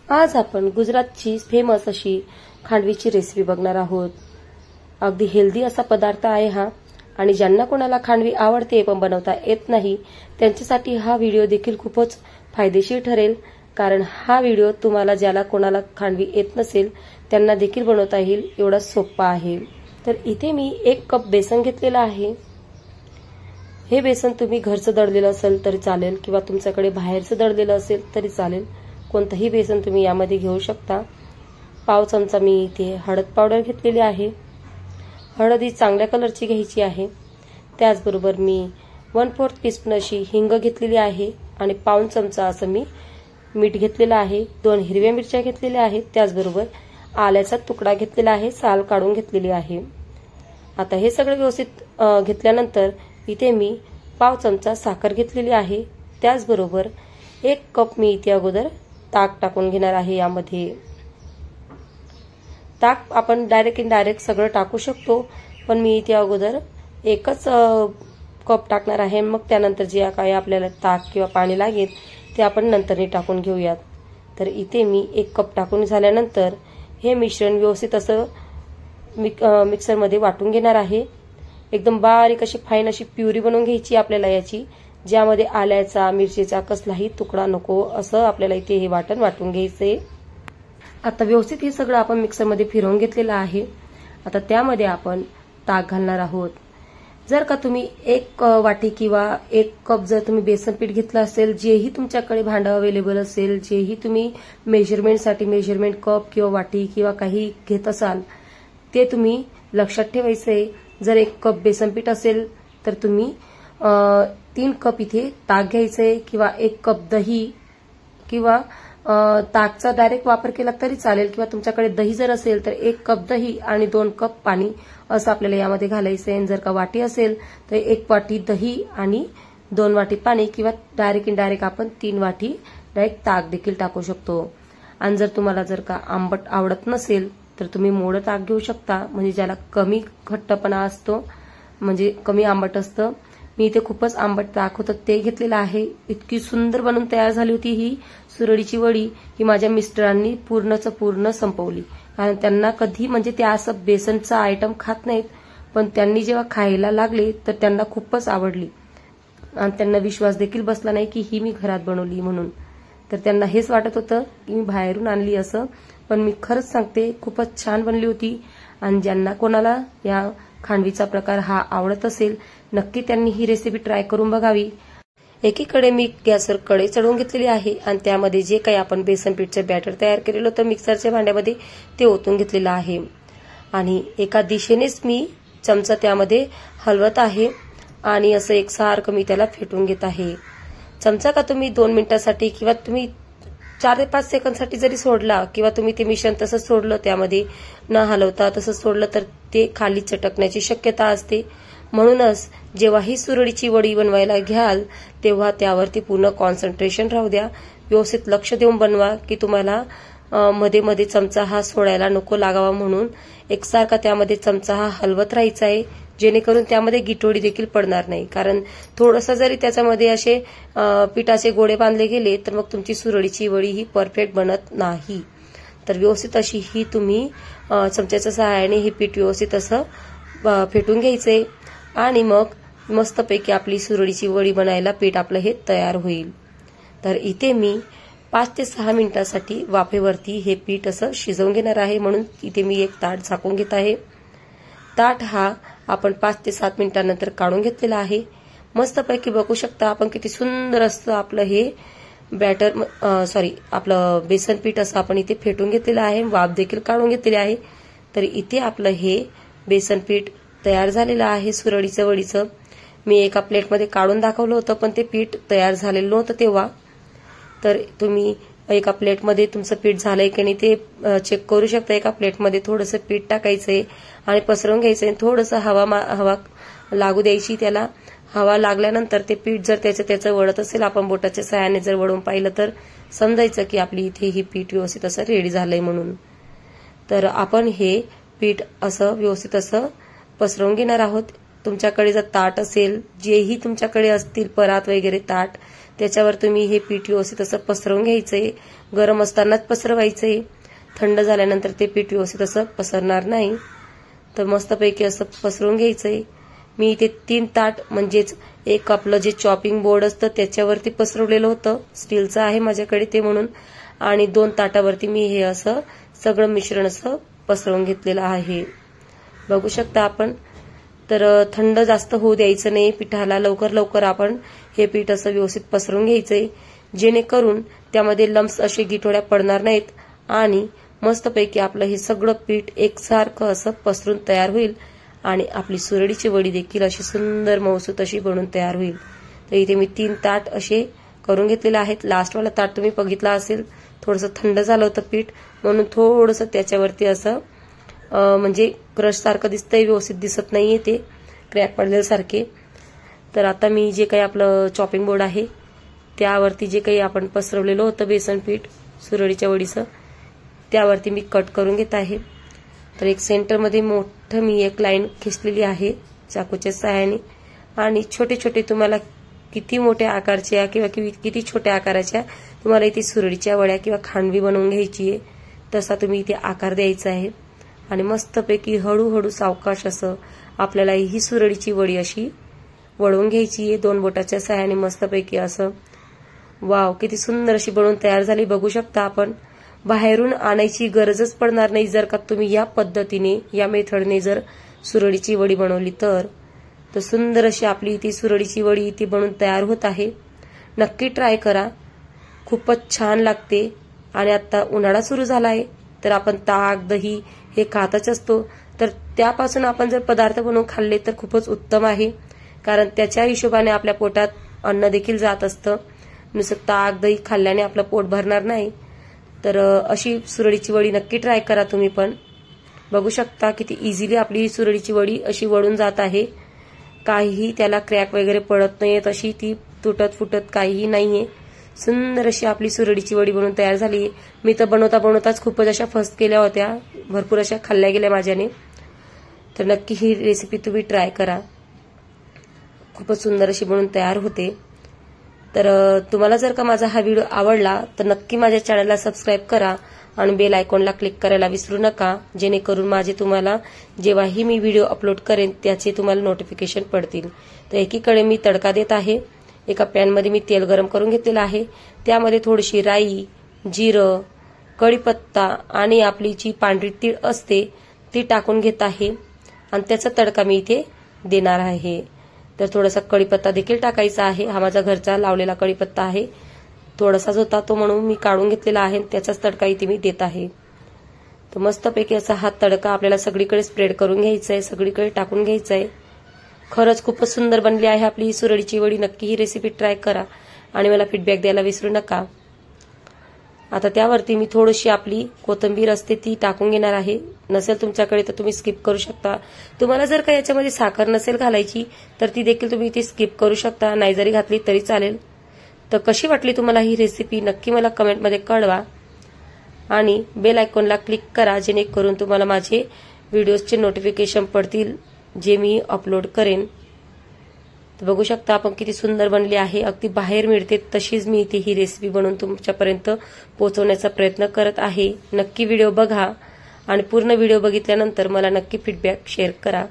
आज आपण गुजरातची फेमस अशी खांडवीची रेसिपी बघणार आहोत। अगदी हेल्दी असा पदार्थ आहे हा आणि ज्यांना कोणाला खांडवी आवडते पण बनवता येत नाही त्यांच्यासाठी हा व्हिडिओ देखील खूपच फायदेशीर ठरेल, कारण हा व्हिडिओ तुम्हाला ज्याला कोणाला खांडवी येत नसेल त्यांना देखील बनवता येईल एवढा सोपा आहे। तर इथे मी 1 कप बेसन घेतलेला आहे। हे बेसन तुम्ही घरचं दळलेलं असेल तरी चालेल किंवा तुमच्याकडे बाहेरचं दळलेलं असेल तरी चालेल, कोणतंही बेसन तुम्ही यामध्ये घेऊ शकता। पाव चमचा मी इथे हळद पावडर घेतलेली आहे। हळद ही चांगल्या कलरची घ्यायची आहे। त्याचबरोबर मी 1/4 टीस्पून अशी हिंग घेतलेली आहे आणि पाऊण चमचा असं मी मीठ घेतलेलं आहे। 2 हिरव्या मिरच्या घेतलेल्या आहेत। त्याचबरोबर आल्याचा तुकडा घेतलेला आहे, साल काढून घेतलेली आहे। आता हे सगळं व्यवस्थित घेतल्यानंतर इथे मी पाव चमचा साखर घेतलेली आहे। त्याचबरोबर 1 कप मी इथे अगोदर ताक टाकून घेणार आहे। यामध्ये ताक आपण डायरेक्ट सगळं टाकू शकतो, पण मी इथे अगोदर 1च कप टाकणार आहे। मग त्यानंतर जे काय आपल्याला ताक किंवा पाणी लागेल ते आपण नंतरनी टाकून घेऊयात। तर इथे मी 1 कप टाकून झाल्यानंतर हे मिश्रण व्यवस्थित असं मिक्सरमध्ये वाटून घेणार आहे। एकदम बारीक अशी फाईन अशी प्युरी बनवून घ्यायची आपल्याला याची, ज्यामध्ये आल्याचा मिरचीचा कसलाही तुकडा नको असं आपल्याला इथे हे वाटण वाटून घ्यायचंय। आता व्यवस्थित हे सगळं आपण मिक्सरमध्ये फिरवून घेतलेलं आहे। आता त्यामध्ये आपण ताक घालणार आहोत। जर का तुम्ही 1 वाटी किंवा 1 कप जर तुम्ही बेसन पीठ घेतलं असेल, जेही तुमच्याकडे भांडं अवेलेबल असेल, जेही तुम्ही मेजरमेंट कप किंवा वाटी किंवा काही घेत असाल ते तुम्ही लक्षात ठेवायचंय। जर 1 कप बेसन पीठ असेल तर तुम्ही 3 कप इथे ताक घ्यायचंय किंवा 1 कप दही किंवा ताकचा डायरेक्ट वापर केला तरी चालेल, किंवा तुमच्याकडे दही जर असेल तर 1 कप दही आणि 2 कप पाणी असं आपल्याला यामध्ये घालायचंय। जर का वाटी असेल तर 1 वाटी दही आणि 2 वाटी पाणी, किंवा डायरेक्ट आपण 3 वाटी डायरेक्ट ताक देखील टाकू शकतो। आणि जर तुम्हाला जर का आंबट आवडत नसेल तर तुम्ही मोडं ताक घेऊ शकता, म्हणजे ज्याला कमी घट्टपणा असतो, म्हणजे कमी आंबट असतं। मी इथे खूपच आंबट ताक होतं ते घेतलेलं आहे। इतकी सुंदर बनून तयार झाली होती ही सुरळीची वडी की माझ्या मिस्टरांनी पूर्ण संपवली, कारण त्यांना कधी म्हणजे ते असं बेसनचा आयटम खात नाहीत, पण त्यांनी जेव्हा खायला लागले तर त्यांना खूपच आवडली आणि त्यांना विश्वास देखील बसला नाही की ही मी घरात बनवली म्हणून। तर त्यांना हेच वाटत होतं की मी बाहेरून आणली असं, पण मी खरंच सांगते खूपच छान बनली होती। आणि ज्यांना कोणाला या खांडवीचा प्रकार हा आवडत असेल नक्की त्यांनी ही रेसिपी ट्राय करून बघावी। एकीकडे मी गॅसवर कढई चढवून घेतलेली आहे आणि त्यामध्ये जे काही आपण बेसन पीठचे बॅटर तयार केलेलं होतं मिक्सरच्या भांड्यामध्ये ते ओतून घेतलेलं आहे आणि एका दिशेनेच मी चमचा त्यामध्ये हलवत आहे आणि असं एकसारखं मी त्याला फेटून घेत आहे। चमचा का तुम्ही 2 मिनिटांसाठी किंवा तुम्ही 4 ते 5 सेकंदसाठी जरी सोडला किंवा तुम्ही ते मिश्रण तसंच सोडलं त्यामध्ये न हलवता तसंच सोडलं तर ते खाली चटकण्याची शक्यता असते। म्हणूनच जेव्हा ही सुरळीची वडी बनवायला घ्याल तेव्हा त्यावरती पूर्ण कॉन्सन्ट्रेशन राहू द्या, व्यवस्थित लक्ष देऊन बनवा की तुम्हाला मध्ये चमचा हा सोडायला नको लागावा, म्हणून एकसारखा त्यामध्ये चमचा हा हलवत राहायचा आहे, जेणेकरून त्यामध्ये गिठोडी देखील पडणार नाही। कारण थोडंसं जरी त्याच्यामध्ये असे पिठाचे गोळे बांधले गेले तर मग तुमची सुरळीची वडी ही परफेक्ट बनत नाही। तर व्यवस्थित अशी ही तुम्ही चमच्याच्या सहाय्याने हे पीठ व्यवस्थित असं फेटून घ्यायचंय आणि मग मस्तपैकी आपली सुरळीची वडी बनायला पीठ आपलं हे तयार होईल। तर इथे मी 5 ते 6 मिनिटांसाठी वाफेवरती हे पीठ असं शिजवून घेणार आहे, म्हणून इथे मी एक ताट झाकून घेत आहे। ताट हा आपण 5 ते 7 मिनिटांनंतर काढून घेतलेला आहे। मस्तपैकी बघू शकता आपण किती सुंदर असतं आपलं हे आपलं बेसन पीठ असं आपण इथे फेटून घेतलेलं आहे, वाफ देखील काढून घेतलेली आहे। तर इथे आपलं हे बेसन पीठ तयार झालेलं आहे सुरळीचं वडीचं। मी एका प्लेटमध्ये काढून दाखवलं होतं पण ते पीठ तयार झालेलं नव्हतं तेव्हा। तर तुम्ही एका प्लेटमध्ये तुमचं पीठ झालंय की नाही ते चेक करू शकता। एका प्लेटमध्ये थोडंसं पीठ टाकायचंय आणि पसरवून घ्यायचंय, थोडंसं हवा लागू द्यायची त्याला। हवा लागल्यानंतर ते पीठ जर त्याचं वळत असेल, आपण बोटाच्या सहाय्याने जर वळून पाहिलं तर समजायचं की आपली इथे ही पीठ व्यवस्थित असं रेडी झालंय म्हणून। तर आपण हे पीठ असं व्यवस्थित असं पसरवून घेणार आहोत। तुमच्याकडे जर ताट असेल, जेही तुमच्याकडे असतील परात वगैरे ताट, त्याच्यावर तुम्ही हे पीठ व्यवस्थित असं पसरवून घ्यायचंय. गरम असतानाच पसरवायचंय, थंड झाल्यानंतर ते पीठ व्यवस्थित असं पसरणार नाही. तर मस्तपैकी असं पसरवून घ्यायचंय. मी इथे 3 ताट म्हणजेच एक आपलं जे चॉपिंग बोर्ड असतं त्याच्यावरती पसरवलेलं होतं, स्टीलचं आहे माझ्याकडे ते म्हणून, आणि 2 ताटावरती मी हे असं सगळं मिश्रण असं पसरवून घेतलेलं आहे. बघू शकता आपण. तर थंड जास्त होऊ द्यायचं नाही पिठाला. लवकर लवकर आपण हे पीठ असं व्यवस्थित पसरवून घ्यायचंय, जेणेकरून त्यामध्ये लम्स असे गिठोड्या पडणार नाहीत आणि मस्तपैकी आपलं हे सगळं पीठ एकसारखं असं पसरून तयार होईल आणि आपली सुरळीची वडी देखील अशी सुंदर मऊसूत अशी बनून तयार होईल. तर इथे मी 3 ताट असे करून घेतलेले आहेत. लास्टवाला ताट तुम्ही बघितला असेल, थोडंसं थंड झालं होतं पीठ, म्हणून थोडंसं त्याच्यावरती असं म्हणजे क्रश सारखं दिसतंय, व्यवस्थित दिसत नाहीये, ते क्रॅक पडलेल्यासारखे. तर आता मी जे काही आपलं चॉपिंग बोर्ड आहे त्यावरती जे काही आपण पसरवलेलं होतं बेसन पीठ सुरळीच्या वडीचं, त्यावरती मी कट करून घेत आहे. तर एक सेंटरमध्ये मोठं मी एक लाईन खेचलेली आहे चाकूच्या सहाय्याने, आणि छोटे छोटे तुम्हाला किती मोठ्या आकारच्या किंवा किती छोट्या आकाराच्या तुम्हाला इथे सुरळीच्या वड्या किंवा खांडवी बनवून घ्यायची आहे तसा तुम्ही इथे आकार द्यायचा आहे. आणि मस्तपैकी हळूहळू सावकाश असं आपल्याला ही सुरळीची वडी अशी वळवून घ्यायची आहे 2 बोटाच्या सहाय्याने मस्तपैकी असं. वाव, किती सुंदर अशी बनवून तयार झाली. बघू शकता आपण. बाहेरून आणायची गरजच पडणार नाही जर का तुम्ही या पद्धतीने, या मेथडने जर सुरळीची वडी बनवली तर सुंदर अशी आपली इथे सुरळीची वडी इथे बनवून तयार होत आहे. नक्की ट्राय करा, खूपच छान लागते. आणि आता उन्हाळा सुरू झाला आहे तर आपण ताक, दही हे खातच असतो, तर त्यापासून आपण जर पदार्थ बनवून खाल्ले तर खूपच उत्तम आहे, कारण त्याच्या हिशोबाने आपल्या पोटात अन्न देखील जात असतं. नुसतं ताक, दही खाल्ल्याने आपलं पोट भरणार नाही. तर अशी सुरळीची वडी नक्की ट्राय करा तुम्ही पण. बघू शकता किती इझिली आपली ही सुरळीची वडी अशी वळून जात आहे. काहीही त्याला क्रॅक वगैरे पडत नाहीये, तशी ती तुटत फुटत काहीही नाहीये. सुंदर अशी आपली सुरळीची वडी बनवून तयार झाली. मी तर बनवताच खूपच अशा फस्ट केल्या होत्या, भरपूर अशा खाल्ल्या गेल्या माझ्याने. तर नक्की ही रेसिपी तुम्ही ट्राय करा, खूपच सुंदर अशी बनवून तयार होते. तर तुम्हाला जर का माझा हा व्हिडिओ आवडला तर नक्की माझ्या चॅनलला सबस्क्राईब करा आणि बेल आयकॉनला क्लिक करायला विसरू नका, जेणेकरून माझे तुम्हाला जेव्हाही मी व्हिडिओ अपलोड करेन त्याचे तुम्हाला नोटिफिकेशन पडतील. तर एकीकडे मी तडका देत आहे. एका पॅनमध्ये मी तेल गरम करून घेतलेलं आहे, त्यामध्ये थोडीशी राई, जिरं, कढीपत्ता आणि आपली जी पांढरी तीळ असते ती टाकून घेत आहे आणि त्याचा तडका मी इथे देणार आहे. तर थोडासा कढीपत्ता देखील टाकायचा आहे. हा माझा घरचा लावलेला कढीपत्ता आहे, थोडासाच होता तो म्हणून मी काढून घेतलेला आहे, त्याचाच तडका इथे मी देत आहे. तर मस्तपैकी असा हा तडका आपल्याला सगळीकडे स्प्रेड करून घ्यायचा आहे, सगळीकडे टाकून घ्यायचा आहे. खरंच खूपच सुंदर बनली आहे आपली ही सुरळीची वडी. नक्की ही रेसिपी ट्राय करा आणि मला फीडबॅक द्यायला विसरू नका. आता त्यावरती मी थोडीशी आपली कोथिंबीर असते ती टाकून घेणार आहे. नसेल तुमच्याकडे तर तुम्ही स्किप करू शकता. तुम्हाला जर का याच्यामध्ये साखर नसेल घालायची तर ती देखील तुम्ही इथे स्किप करू शकता, नाही जरी घातली तरी चालेल. तर कशी वाटली तुम्हाला ही रेसिपी नक्की मला कमेंटमध्ये कळवा आणि बेल आयकॉनला क्लिक करा, जेणेकरून तुम्हाला माझे व्हिडिओजचे नोटिफिकेशन पडतील जे मी अपलोड करेन. तर बघू शकता आपण किती सुंदर बनली आहे. अगदी बाहेर मिळते तशीच मी इथे ही रेसिपी बनवून तुमच्यापर्यंत पोहोचवण्याचा प्रयत्न करत आहे. नक्की व्हिडिओ बघा आणि पूर्ण व्हिडिओ बघितल्यानंतर मला नक्की फीडबॅक शेअर करा.